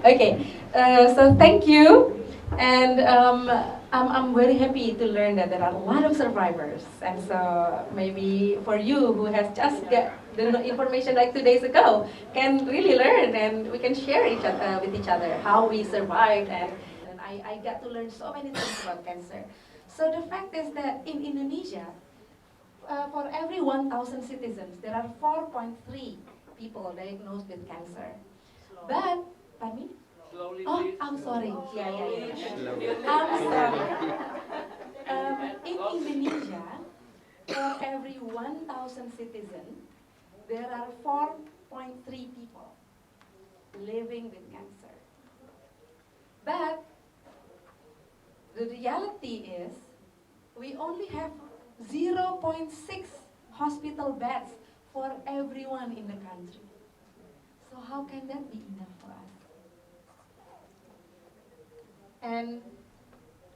Okay, so thank you. And I'm very happy to learn that there are a lot of survivors. And so maybe for you who has just got the information like 2 days ago, can really learn and we can share with each other how we survived. And I got to learn so many things about cancer. So the fact is that in Indonesia, for every 1,000 citizens, there are 4.3 people diagnosed with cancer. But, pardon me? Oh, I'm sorry. Yeah, yeah, yeah. I'm sorry. In Indonesia, for every 1,000 citizens, there are 4.3 people living with cancer. But the reality is, we only have zero point 0.6 hospital beds for everyone in the country. So how can that be enough for us? And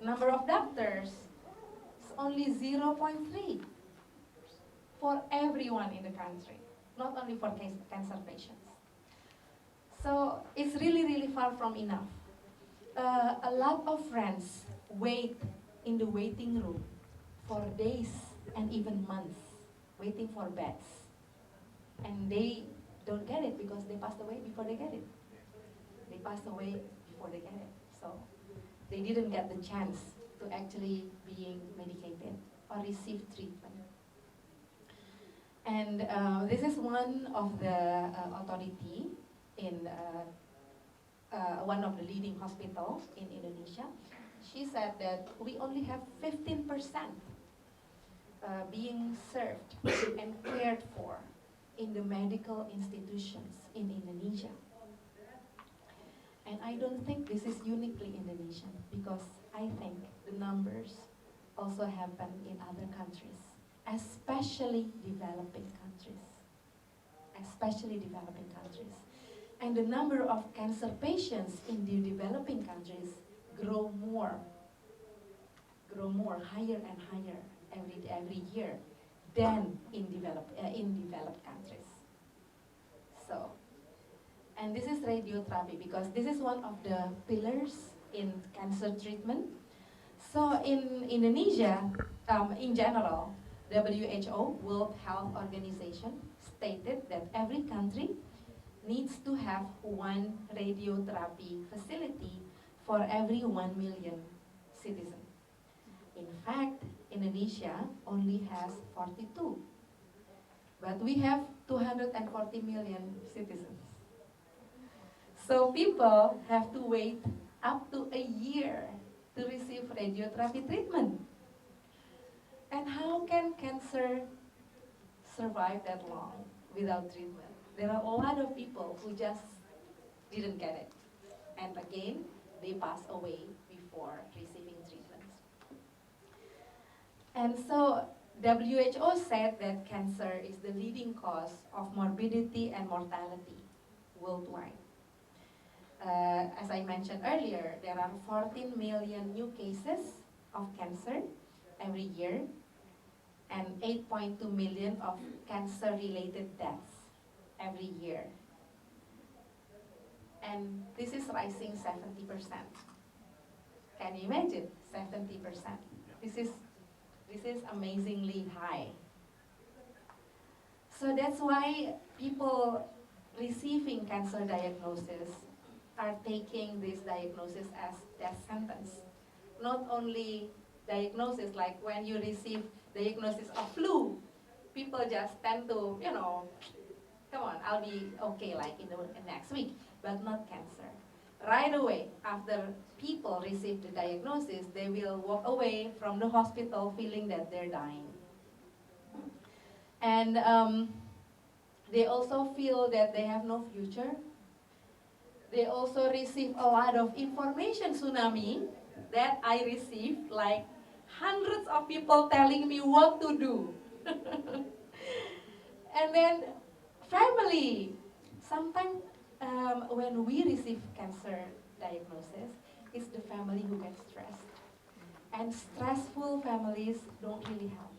number of doctors is only zero point 0.3 for everyone in the country, not only for cancer patients. So it's really, really far from enough. A lot of friends wait in the waiting room for days and even months, waiting for beds. And they don't get it because they passed away before they get it. They passed away before they get it. So they didn't get the chance to actually being medicated or receive treatment. And this is one of the authority in one of the leading hospitals in Indonesia. She said that we only have 15% being served and cared for in the medical institutions in Indonesia. And I don't think this is uniquely Indonesian because I think the numbers also happen in other countries, especially developing countries. Especially developing countries. And the number of cancer patients in the developing countries grow more, higher and higher every year than in developed countries. So, and this is radiotherapy because this is one of the pillars in cancer treatment. So in Indonesia, in general, WHO, World Health Organization, stated that every country needs to have one radiotherapy facility for every 1 million citizens. In fact, Indonesia only has 42, but we have 240 million citizens. So people have to wait up to a year to receive radiotherapy treatment. And how can cancer survive that long without treatment? There are a lot of people who just didn't get it. And again, they pass away before receiving treatments. And so WHO said that cancer is the leading cause of morbidity and mortality worldwide. As I mentioned earlier, there are 14 million new cases of cancer every year and 8.2 million of cancer-related deaths every year. And this is rising 70%. Can you imagine? 70%. This is amazingly high. So that's why people receiving cancer diagnosis are taking this diagnosis as death sentence. Not only diagnosis, like when you receive diagnosis of flu, people just tend to, come on, I'll be okay like in the next week, but not cancer. Right away, after people receive the diagnosis, they will walk away from the hospital feeling that they're dying. And they also feel that they have no future. They also receive a lot of information tsunami that I received, like hundreds of people telling me what to do. And then family, sometimes when we receive cancer diagnosis, it's the family who gets stressed. And stressful families don't really help.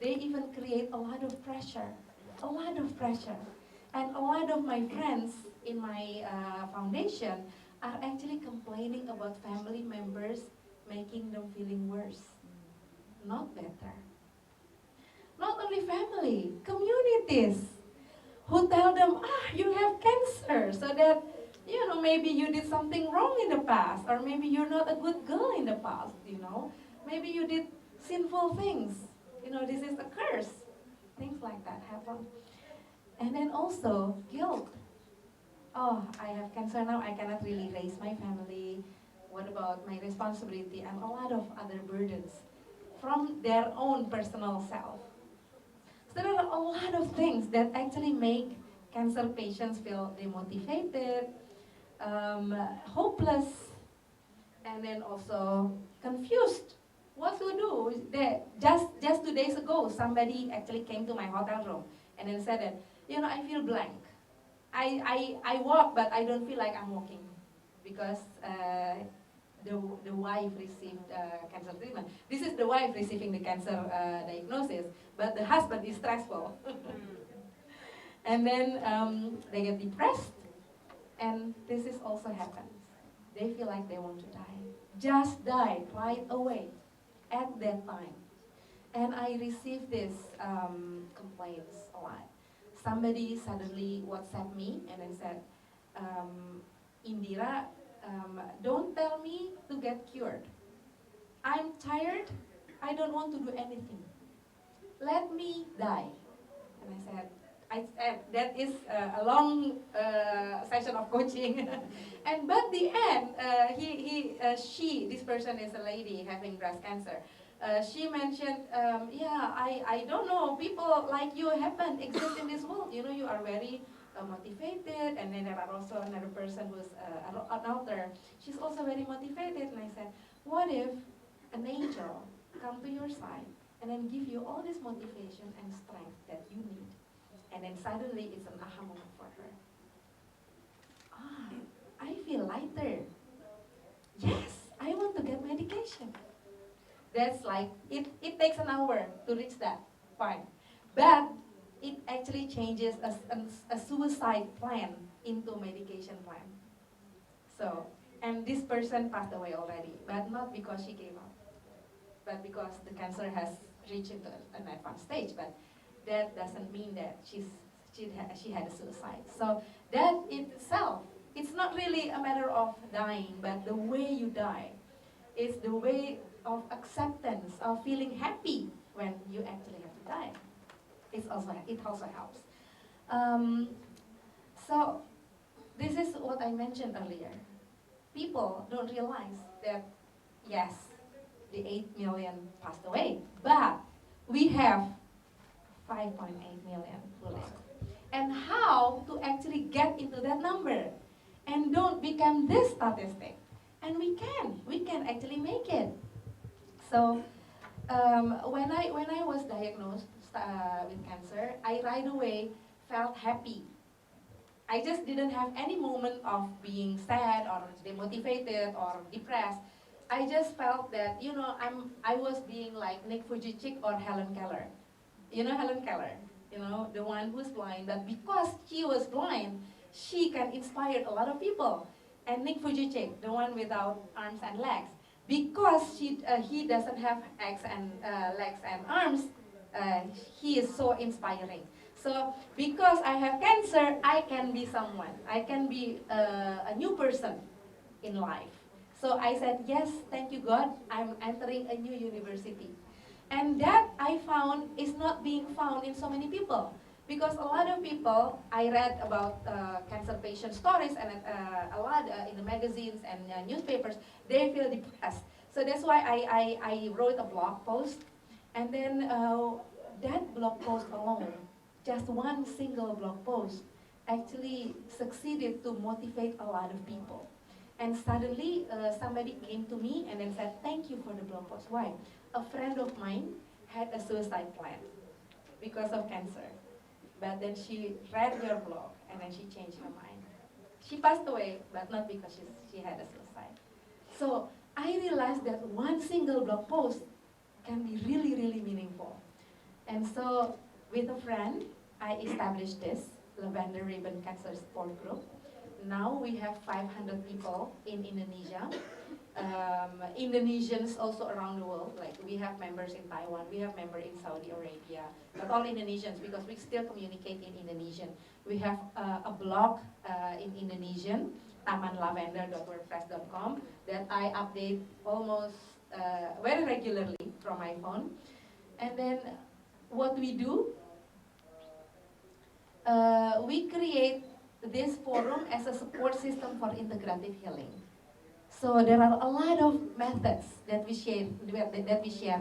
They even create a lot of pressure, And a lot of my friends in my foundation are actually complaining about family members making them feeling worse, not better. Not only family, communities who tell them, you have cancer, so that, maybe you did something wrong in the past, or maybe you're not a good girl in the past, maybe you did sinful things, this is a curse. Things like that happen. And then also guilt. Oh, I have cancer now, I cannot really raise my family. What about my responsibility? And a lot of other burdens from their own personal self. So there are a lot of things that actually make cancer patients feel demotivated, hopeless, and then also confused. What to do? Just 2 days ago, somebody actually came to my hotel room and then said that, I feel blank. I walk, but I don't feel like I'm walking because the wife received cancer treatment. This is the wife receiving the cancer diagnosis, but the husband is stressful. And then they get depressed, and this is also happens. They feel like they want to die. Just died right away at that time. And I received this complaints a lot. Somebody suddenly WhatsApp me and then said, Indira, don't tell me to get cured. I'm tired. I don't want to do anything. Let me die. And I said, that is a long session of coaching. And but the end, this person is a lady having breast cancer. She mentioned, yeah, I don't know, people like you happen exist in this world. You are very motivated, and then there are also another person who's an author. She's also very motivated. And I said, what if an angel come to your side and then give you all this motivation and strength that you need? And then suddenly it's an aha moment for her. I feel lighter. Yes, I want to get medication. That's like, it takes an hour to reach that point. But it actually changes a suicide plan into a medication plan. So, and this person passed away already, but not because she gave up, but because the cancer has reached into an advanced stage. But that doesn't mean that she had a suicide. So that itself, it's not really a matter of dying, but the way you die. It's the way of acceptance, of feeling happy when you actually have to die. It also helps. Um, so this is what I mentioned earlier. People don't realize that, yes, the 8 million passed away, but we have 5.8 million who live. And how to actually get into that number and don't become this statistic. And we can actually make it. So when I was diagnosed with cancer, I right away felt happy. I just didn't have any moment of being sad or demotivated or depressed. I just felt that, I was being like Nick Fujicik or Helen Keller. Helen Keller, the one who's blind, but because she was blind, she can inspire a lot of people. And Nick Fujicik, the one without arms and legs, because he doesn't have legs and arms, he is so inspiring. So because I have cancer, I can be someone. I can be a new person in life. So I said, yes, thank you God, I'm entering a new university. And that I found is not being found in so many people. Because a lot of people, I read about cancer patient stories and a lot in the magazines and newspapers, they feel depressed. So that's why I wrote a blog post. And then that blog post alone, just one single blog post, actually succeeded to motivate a lot of people. And suddenly somebody came to me and then said, thank you for the blog post. Why? A friend of mine had a suicide plan because of cancer. But then she read your blog and then she changed her mind. She passed away, but not because she had a suicide. So I realized that one single blog post can be really, really meaningful. And so with a friend, I established this. Lavender Ribbon Cancer Support Group. Now we have 500 people in Indonesia. Indonesians also around the world, like we have members in Taiwan, we have members in Saudi Arabia, but all Indonesians because we still communicate in Indonesian. We have a blog in Indonesian, tamanlavender.wordpress.com, that I update almost very regularly from my phone. And then what we do, we create this forum as a support system for integrative healing. So there are a lot of methods that we share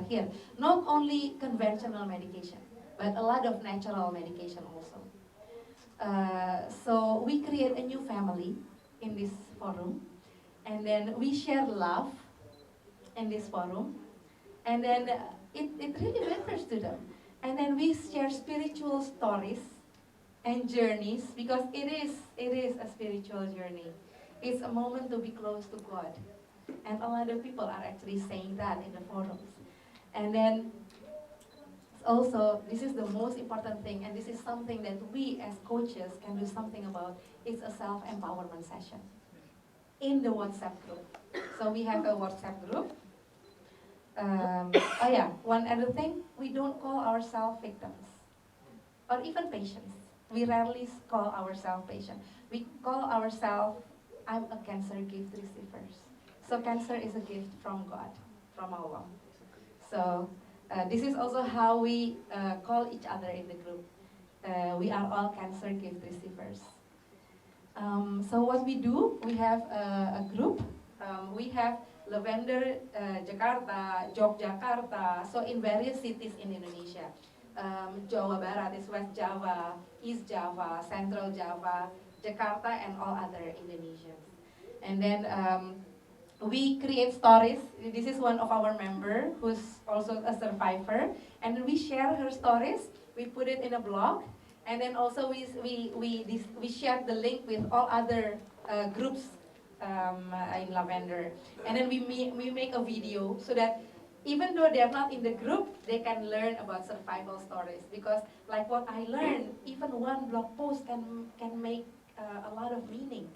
here. Not only conventional medication, but a lot of natural medication also. So we create a new family in this forum, and then we share love in this forum, and then it really matters to them. And then we share spiritual stories and journeys because it is a spiritual journey. It's a moment to be close to God. And a lot of people are actually saying that in the forums. And then also, this is the most important thing, and this is something that we as coaches can do something about. It's a self-empowerment session in the WhatsApp group. So we have a WhatsApp group. Oh yeah, one other thing, we don't call ourselves victims or even patients. We rarely call ourselves patients. We call ourselves, I'm a cancer gift receiver. So cancer is a gift from God, from Allah. So this is also how we call each other in the group. We are all cancer gift receivers. So what we do, we have a group. We have Lavender Jakarta, Yogyakarta, so in various cities in Indonesia. Jawa Barat is West Java, East Java, Central Java, Jakarta, and all other Indonesians. And then we create stories. This is one of our member who's also a survivor, and we share her stories. We put it in a blog, and then also we share the link with all other groups in Lavender, and then we make a video so that even though they're not in the group, they can learn about survival stories. Because like what I learned, even one blog post can make a lot of meaning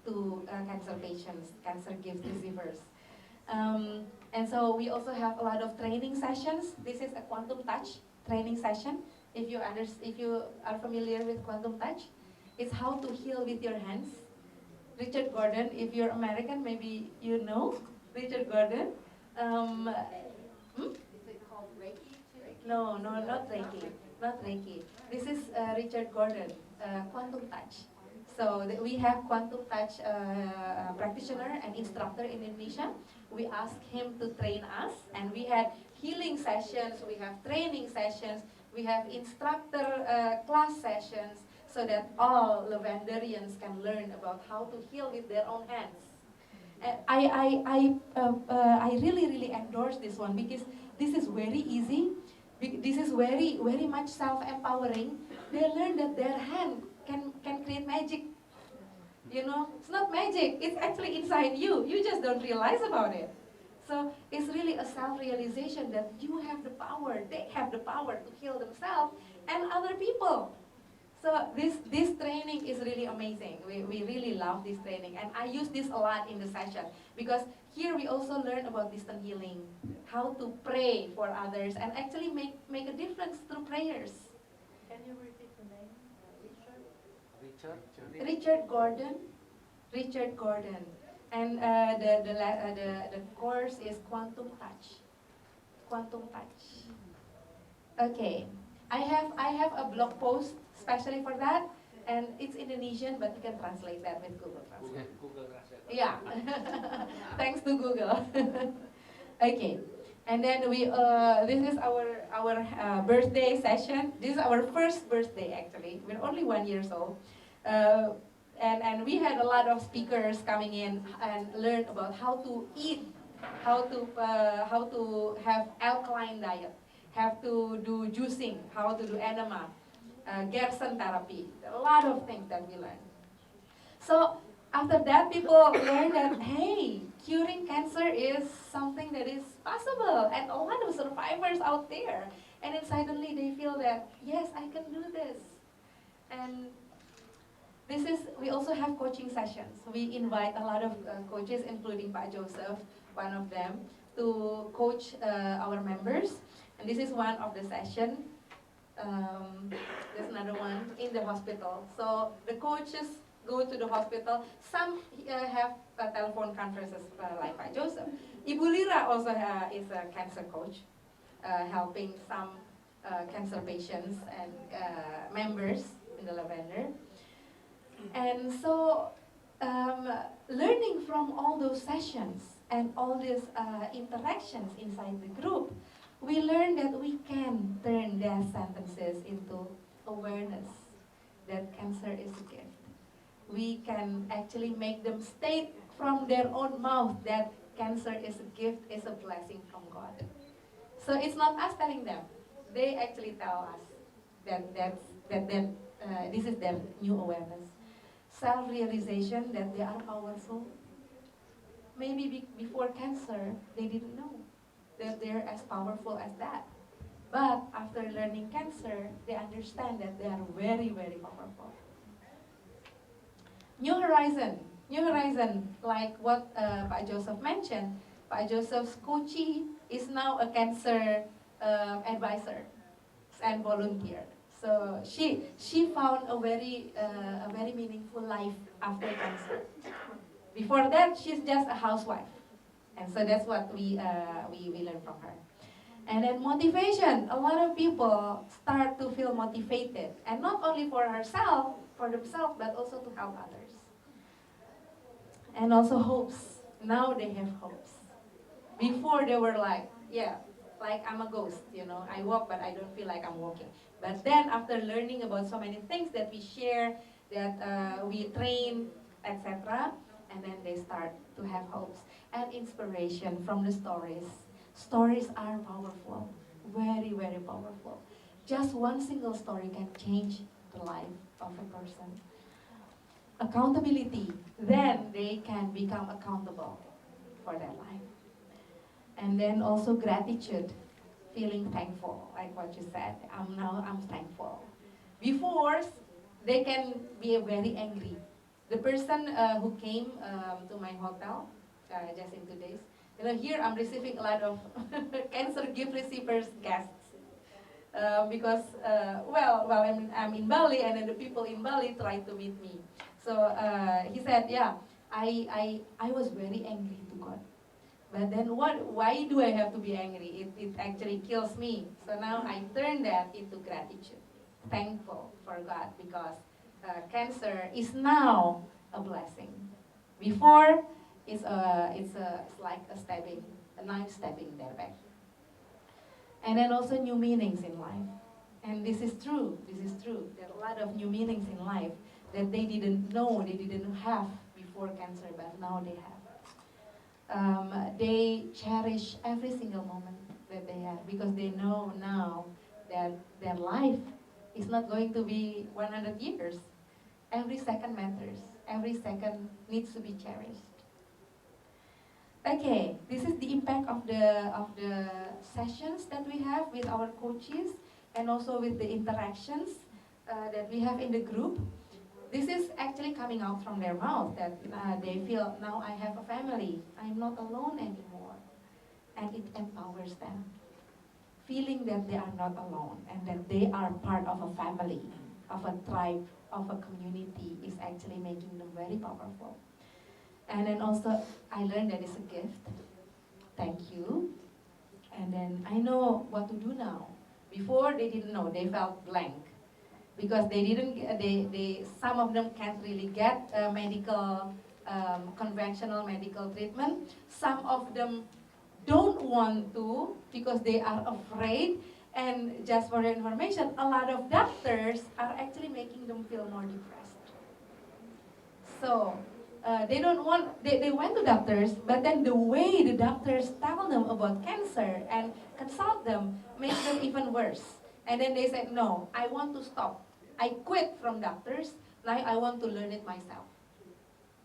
to cancer patients, cancer gift receivers. And so we also have a lot of training sessions. This is a quantum touch training session. If you are familiar with quantum touch, it's how to heal with your hands. Richard Gordon, if you're American, maybe you know Richard Gordon. Is it called Reiki? No, not Reiki. Not Reiki. This is Richard Gordon, quantum touch. So we have quantum touch practitioner and instructor in Indonesia. We asked him to train us, and we had healing sessions, we have training sessions, we have instructor class sessions, so that all Lavenderians can learn about how to heal with their own hands. I really endorse this one because this is very easy. This is very much self-empowering. They learn that their hand can create magic. You know, it's not magic. It's actually inside you. You just don't realize about it. So it's really a self-realization that you have the power. They have the power to heal themselves and other people. So this training is really amazing. We really love this training, and I use this a lot in the session because here we also learn about distant healing, how to pray for others and actually make a difference through prayers. Can you repeat the name, Richard? Richard Gordon. Richard Gordon, and the course is Quantum Touch. Quantum Touch. Okay, I have a blog post especially for that, and it's Indonesian, but you can translate that with Google Translate. Google Translate. Yeah, thanks to Google. Okay, and then this is our birthday session. This is our first birthday actually. We're only 1 year old. And we had a lot of speakers coming in and learn about how to eat, how to have alkaline diet, have to do juicing, how to do enema, Gerson therapy, a lot of things that we learned. So after that, people learn that, hey, curing cancer is something that is possible, and a lot of survivors out there. And then suddenly they feel that, yes, I can do this. And We also have coaching sessions. We invite a lot of coaches, including Pak Joseph, one of them, to coach our members. And this is one of the session. There's another one in the hospital. So the coaches go to the hospital. Some have telephone conferences like Pak Joseph. Ibu Lira also is a cancer coach, helping some cancer patients and members in the Lavender. And so, learning from all those sessions and all these interactions inside the group, we learn that we can turn their sentences into awareness that cancer is a gift. We can actually make them state from their own mouth that cancer is a gift, is a blessing from God. So it's not us telling them; they actually tell us that this is their new awareness, self-realization that they are powerful. Maybe before cancer, they didn't know that they're as powerful as that. But after learning cancer, they understand that they are very, very powerful. New horizon, like what Pak Joseph mentioned. Pak Joseph's coachee is now a cancer advisor and volunteer. So she found a very meaningful life after cancer. Before that, she's just a housewife, and so that's what we learn from her. And then motivation. A lot of people start to feel motivated, and not only for themselves, but also to help others. And also hopes. Now they have hopes. Before they were like, yeah, like I'm a ghost, I walk but I don't feel like I'm walking. But then after learning about so many things that we share, that we train, etc., and then they start to have hopes and inspiration from the stories. Stories are powerful, very, very powerful. Just one single story can change the life of a person. Accountability, then they can become accountable for their life. And then also gratitude, feeling thankful, like what you said. I'm thankful. Before, they can be very angry. The person who came to my hotel just in 2 days, here I'm receiving a lot of cancer gift receivers guests. Because I'm in Bali, and then the people in Bali tried to meet me. So he said, yeah, I was very angry to God. But then why do I have to be angry? It actually kills me. So now I turn that into gratitude. Thankful for God, because cancer is now a blessing. Before, it's like a knife stabbing their back. And then also new meanings in life. And this is true. There are a lot of new meanings in life that they didn't know, they didn't have before cancer, but now they have. They cherish every single moment that they have, because they know now that their life is not going to be 100 years. Every second matters. Every second needs to be cherished. Okay, this is the impact of the sessions that we have with our coaches, and also with the interactions that we have in the group. This is actually coming out from their mouth, that they feel, now I have a family, I'm not alone anymore. And it empowers them, feeling that they are not alone, and that they are part of a family, of a tribe, of a community, is actually making them very powerful. And then also, I learned that it's a gift. Thank you. And then I know what to do now. Before, they didn't know, they felt blank, because they didn't, some of them can't really get medical, conventional medical treatment. Some of them don't want to, because they are afraid. And just for your information, a lot of doctors are actually making them feel more depressed. So they don't want, they went to doctors, but then the way the doctors tell them about cancer and consult them makes them even worse. And then they said, no, I want to stop. I quit from doctors. Now I want to learn it myself.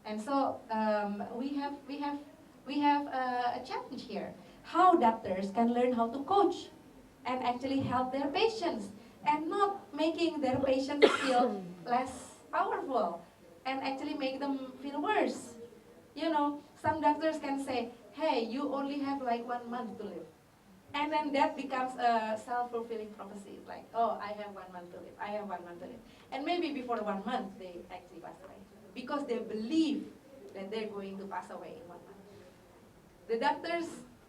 And so we have a challenge here. How doctors can learn how to coach and actually help their patients, and not making their patients feel less powerful, and actually make them feel worse. You know, some doctors can say, hey, you only have like 1 month to live. And then that becomes a self-fulfilling prophecy. Like, oh, I have 1 month to live. I have 1 month to live. And maybe before 1 month, they actually pass away. Because they believe that they're going to pass away in 1 month. The doctors,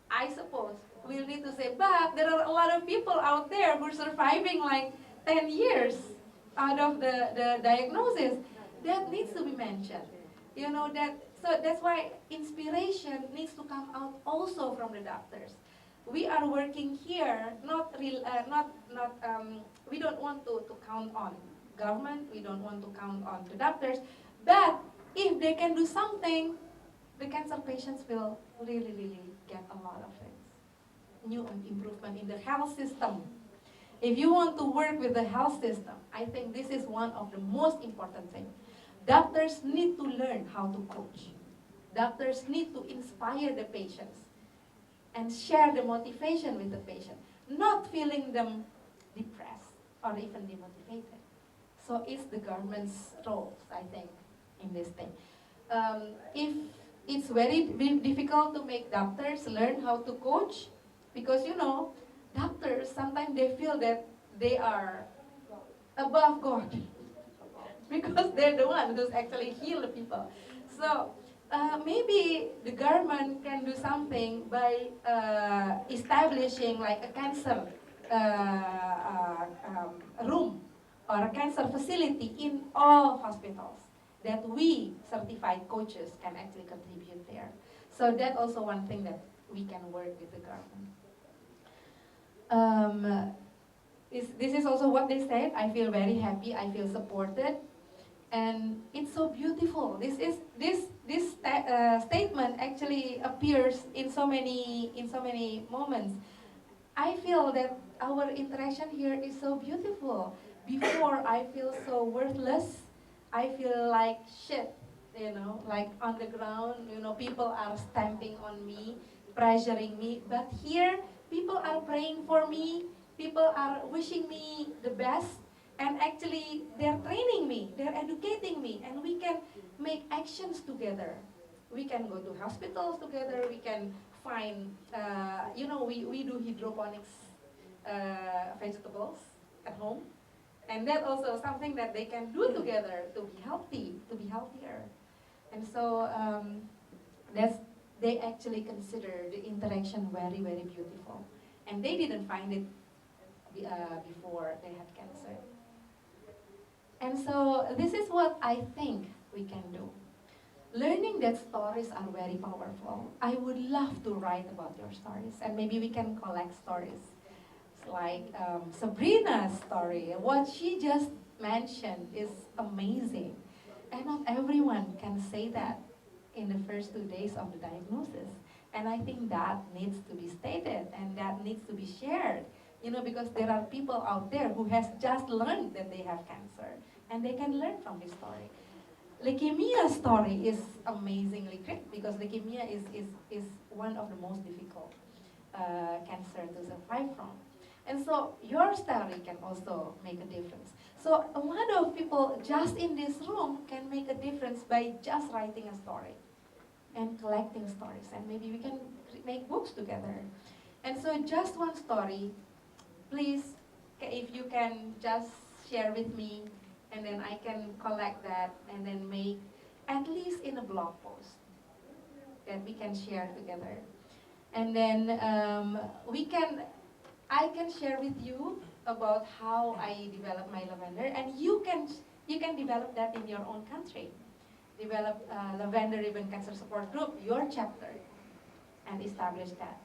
I suppose, will need to say, but there are a lot of people out there who are surviving like 10 years out of the diagnosis. That needs to be mentioned. You know, so that's why inspiration needs to come out also from the doctors. We are working here, we don't want to count on government, we don't want to count on the doctors, but if they can do something, the cancer patients will really get a lot of things. New improvement in the health system. If you want to work with the health system, I think this is one of the most important things. Doctors need to learn how to coach. Doctors need to inspire the patients and share the motivation with the patient, not feeling them depressed or even demotivated. So it's the government's role, I think, in this thing. If it's very difficult to make doctors learn how to coach, because you know, doctors sometimes they feel that they are above God because they're the one who's actually heal the people. So maybe the government can do something by establishing like a cancer room or a cancer facility in all hospitals that we certified coaches can actually contribute there. So that's also one thing that we can work with the government. This is also what they said. I feel very happy. I feel supported, and it's so beautiful. This statement actually appears in so many moments. I feel that our interaction here is so beautiful. Before, I feel so worthless. I feel like shit, you know, like on the ground, you know, people are stamping on me, pressuring me. But here, people are praying for me, people are wishing me the best, and actually they're training me, they're educating me, and we can make actions together. We can go to hospitals together, we can find, you know, we do hydroponics vegetables at home. And that also something that they can do together to be healthy, to be healthier. And so that's, they actually consider the interaction very beautiful. And they didn't find it before they had cancer. And so this is what I think we can do. Learning that stories are very powerful. I would love to write about your stories, and maybe we can collect stories. It's like Sabrina's story. What she just mentioned is amazing. And not everyone can say that in the first 2 days of the diagnosis. And I think that needs to be stated and that needs to be shared. You know, because there are people out there who has just learned that they have cancer and they can learn from this story. Leukemia story is amazingly great because leukemia is one of the most difficult cancer to survive from. And so your story can also make a difference. So a lot of people just in this room can make a difference by just writing a story and collecting stories. And maybe we can make books together. And so just one story, please, if you can just share with me, and then I can collect that and then make at least in a blog post that we can share together. And then I can share with you about how I develop my lavender, and you can develop that in your own country. Develop Lavender Ribbon Cancer Support Group, your chapter, and establish that.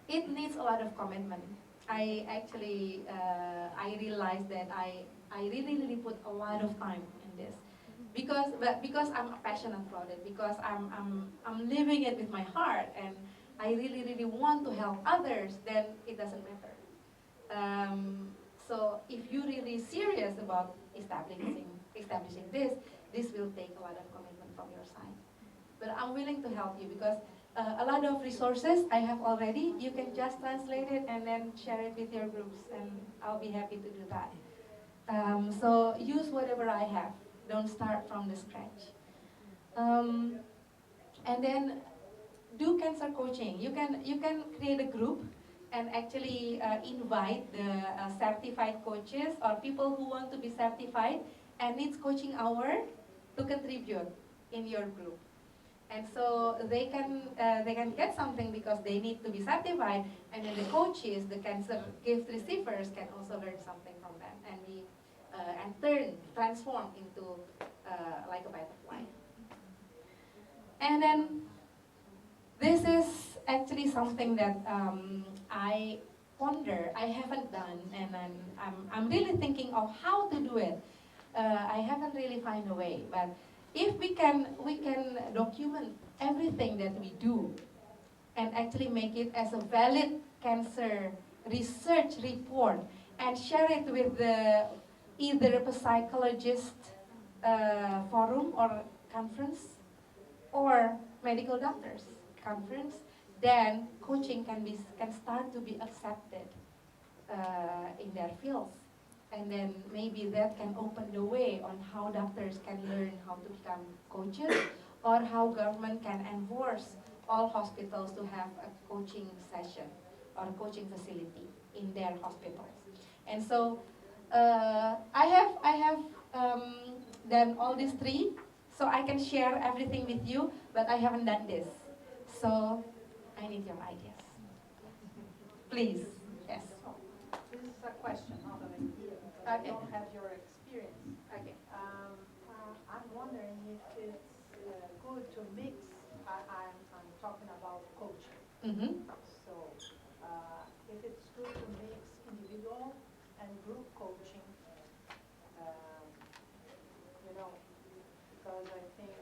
It needs a lot of commitment. I actually I realized that I really put a lot of time in this because I'm passionate about it, because I'm living it with my heart, and I really want to help others. Then it doesn't matter. So if you're really serious about establishing this will take a lot of commitment from your side. But I'm willing to help you because a lot of resources I have already. You can just translate it and then share it with your groups, and I'll be happy to do that. So use whatever I have. Don't start from the scratch. And then do cancer coaching. You can create a group and actually invite the certified coaches or people who want to be certified and needs coaching hour to contribute in your group. And so they can get something because they need to be certified, and then the coaches, the cancer gift receivers, can also learn something from them and be and transform into like a butterfly. And then this is actually something that I ponder. I haven't done, and I'm really thinking of how to do it. I haven't really find a way, but if we can document everything that we do and actually make it as a valid cancer research report and share it with the either a psychologist forum or conference or medical doctors conference, then coaching can start to be accepted in their fields. And then maybe that can open the way on how doctors can learn how to become coaches, or how government can enforce all hospitals to have a coaching session or a coaching facility in their hospitals. And so I have done all these three, so I can share everything with you, but I haven't done this. So I need your ideas. Please. Yes. This is a question, not an idea, because I Okay. don't have your experience. Okay. I'm wondering if it's good to mix. I'm talking about coaching. Mm-hmm. So if it's good to mix individual and group coaching, um, because I think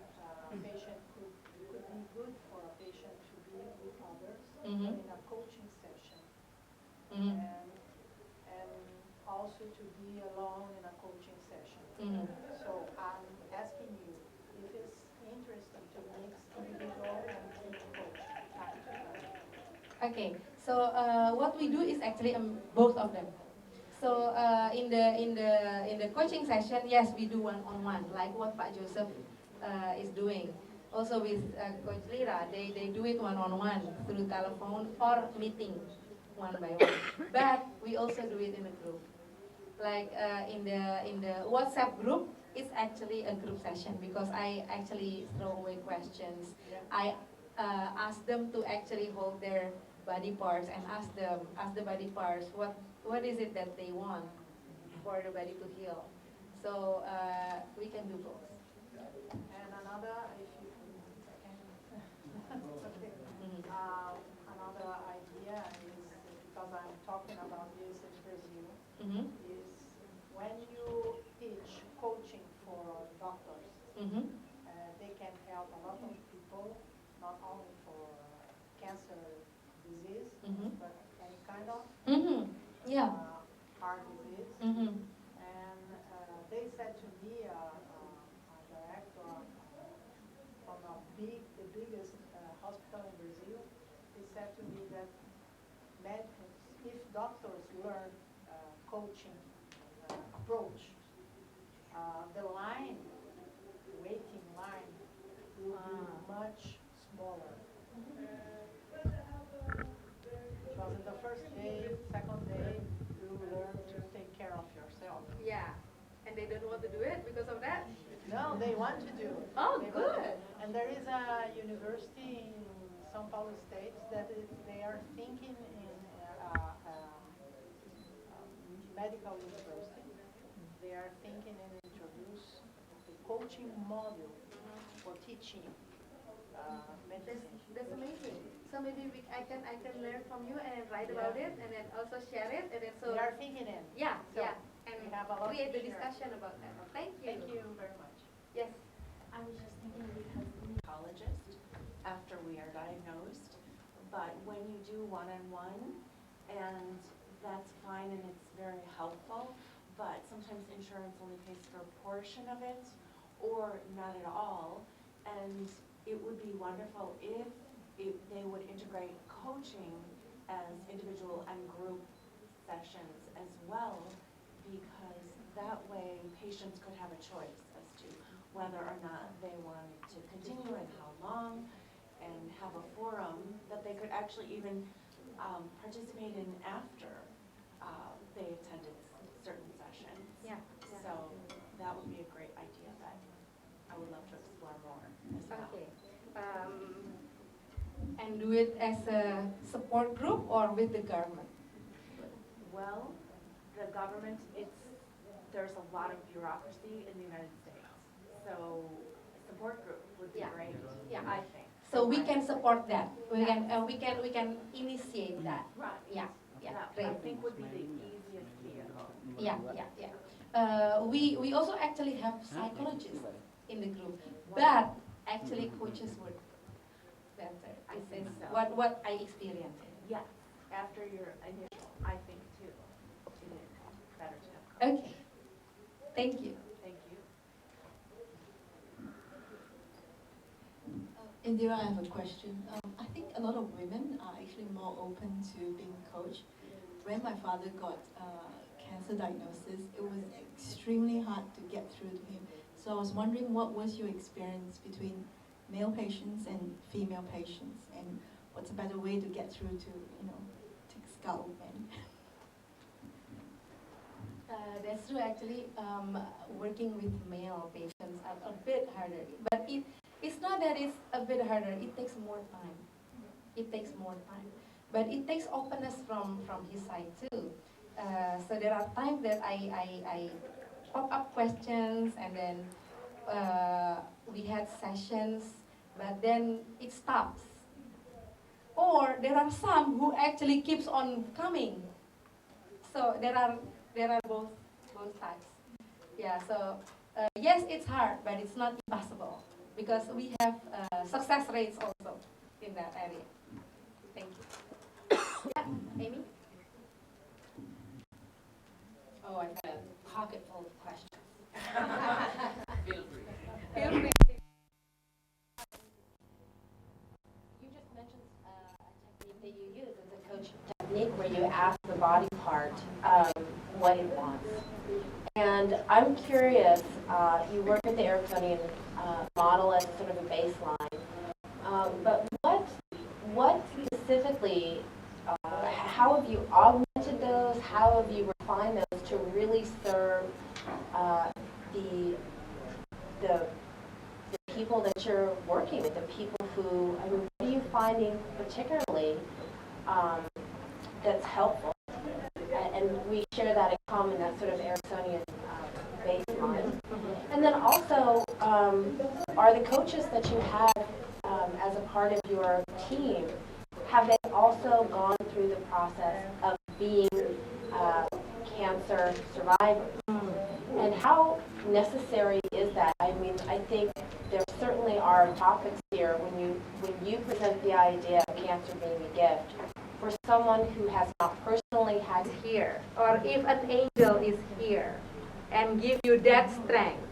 a patient could be good for a patient to be with others Mm-hmm. in a coaching session, Mm-hmm. and also to be alone in a coaching session. Mm-hmm. So I'm asking you if it's interesting to mix individual and group coaching together. Okay. So what we do is actually both of them. So in the coaching session, yes, we do one-on-one, like what Pak Joseph is doing. Also with Coach Lira, they do it one-on-one through telephone or meeting one by one. But we also do it in a group. Like in the WhatsApp group, it's actually a group session because I actually throw away questions. I ask them to actually hold their body parts and ask the body parts what is it that they want for the body to heal. So we can do both. And another, if you can, okay. Mhm. Another idea is, because I'm talking about this in Brazil, Mhm. is when you teach coaching for doctors, Mhm. they can help a lot of people, not only for cancer disease, Mhm. but any kind of Mhm. Yeah. heart disease. Mhm. And they said to me, a director from the biggest hospital in Brazil, he said to me that if doctors learn coaching approach, the waiting line will be much smaller. Because in the first day, second day, you learn to take care of yourself. Yeah. And they don't want to do it because of that? No, they want to do. Oh, They want to good. do. And there is a university in São Paulo State that they are thinking in medical university. They are thinking in introduce the coaching module for teaching medicine. That's amazing. So maybe I can learn from you and write Yeah. about it and then also share it and then so They are thinking in. yeah, So yeah, and we have a lot create to the share. discussion about that. Thank you. Thank you very much. Yes. I was just thinking because we oncologist after we are diagnosed, but when you do one-on-one, and that's fine and it's very helpful, but sometimes insurance only pays for a portion of it or not at all. And it would be wonderful if they would integrate coaching as individual and group sessions as well, because that way patients could have a choice as to whether or not they wanted to continue and how long, and have a forum that they could actually even participate in after they attended certain sessions. Yeah. So that would be a great idea that I would love to explore more as well. Okay. And do it as a support group or with the government? Well, the government, there's a lot of bureaucracy in the United States. So support group would be Yeah. great, Yeah. I think. So we can support that. We can initiate that. Right. Yeah. Yeah. That, Great. I think would be the easiest vehicle. Yeah. We also actually have psychologists in the group, but actually coaches would better. I think so. What I experienced. Yes, after your initial, I think too, it is better to have coach. Okay. Thank you. Thank you. Indira, I have a question. I think a lot of women are actually more open to being coached. When my father got cancer diagnosis, it was extremely hard to get through to him. So I was wondering, what was your experience between male patients and female patients, and what's a better way to get through to, to scout men? That's true. Actually, working with male patients are a bit harder, but it's not that it's a bit harder. It takes more time. It takes more time, but it takes openness from his side too. So there are times that I pop up questions, and then we had sessions, but then it stops. Or there are some who actually keeps on coming. So there are both sides. Yeah. So yes, it's hard, but it's not impossible because we have success rates also in that area. Thank you. Yeah, Amy. Oh, I've got a pocket full of questions. Feel free. Feel free. You just mentioned a technique that you use as a coach technique where you ask the body part what it wants. And I'm curious, you work with the Ericksonian model as sort of a baseline, but what specifically, how have you augmented those? How have you refined those to really serve the people that you're working with, the people who, I mean, what are you finding particularly that's helpful? And we share that in common, that sort of Ericksonian baseline. And then also, are the coaches that you have as a part of your team, have they also gone through the process of being cancer survivors? And how necessary is that? I mean, I think there certainly are topics here when you present the idea of cancer being a gift for someone who has not personally had to Here, or if an angel is here and give you that strength,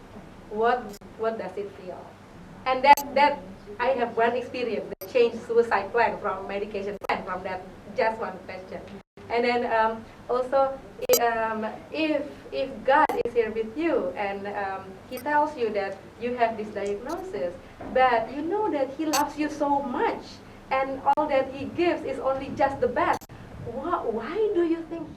what does it feel? And that I have one experience that changed suicide plan from medication plan from that just one question. And then also, if God is here with you and He tells you that you have this diagnosis, but you know that He loves you so much, and all that He gives is only just the best. Why do you think